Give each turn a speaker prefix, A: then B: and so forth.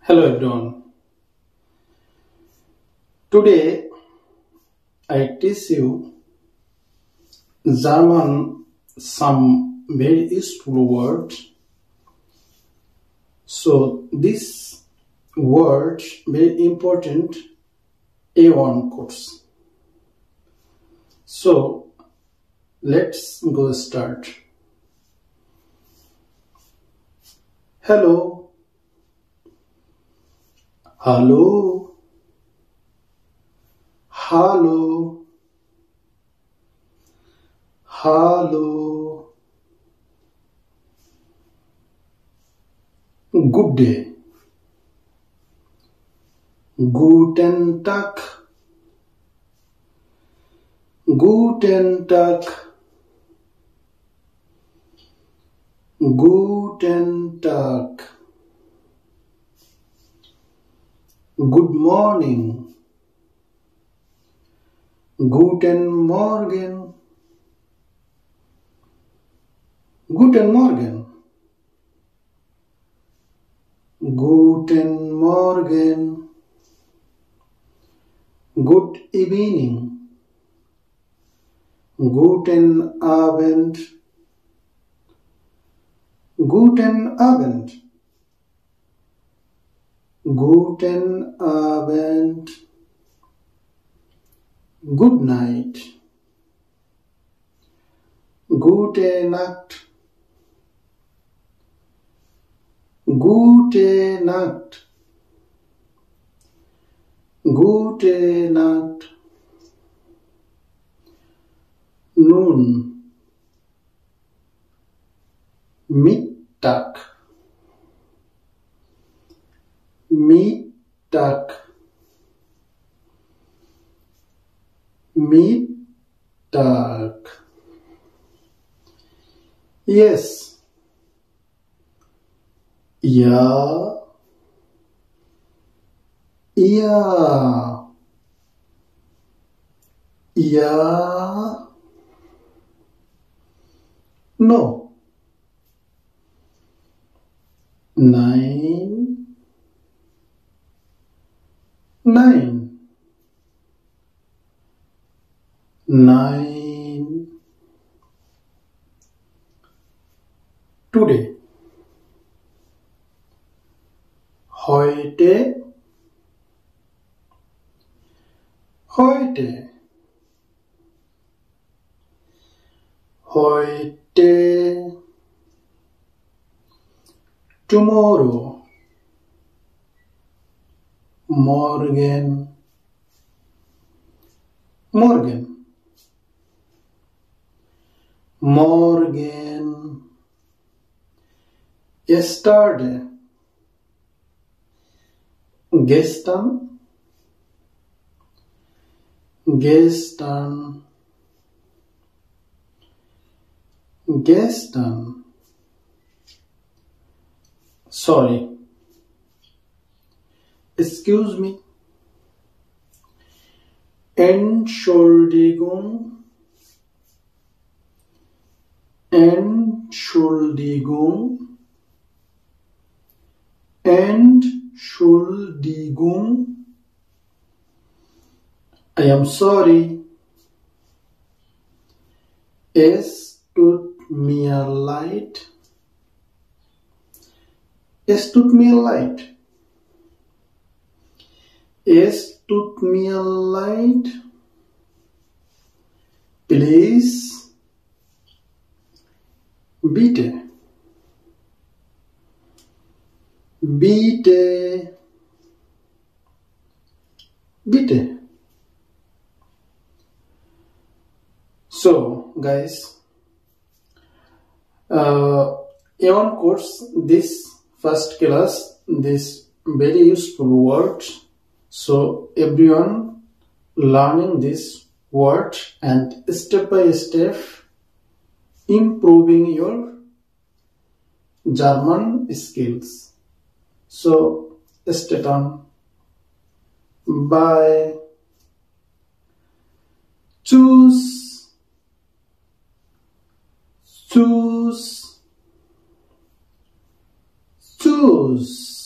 A: Hello everyone. Today I teach you German some very useful words. So this word very important A1 course. So let's go start. Hello. Hallo. Hallo. Hallo. Good day. Guten Tag. Guten Tag. Guten Tag. Good morning. Guten Morgen. Guten Morgen. Guten Morgen. Good evening. Guten Abend. Guten Abend. Guten Abend. Good night. Gute Nacht. Gute Nacht. Gute Nacht. Nun. Mittag. Mittag. Mittag. Yes. Ja. Ja. Ja. No. Nein. Nein. Nein. Today. Heute. Heute. Heute. Tomorrow. Morgen. Morgen. Morgen. Yesterday. Gestern. Gestern. Gestern. Sorry. Excuse me. Entschuldigung. Entschuldigung. Entschuldigung. I am sorry. Es tut mir leid. Es tut mir leid. Es tut mir leid. Please. Bitte. Bitte. Bitte. So, guys, A1 course, this first class, this very useful words. So, everyone learning this word and step by step improving your German skills. So, stay tuned. Bye. Choose. Choose. Choose.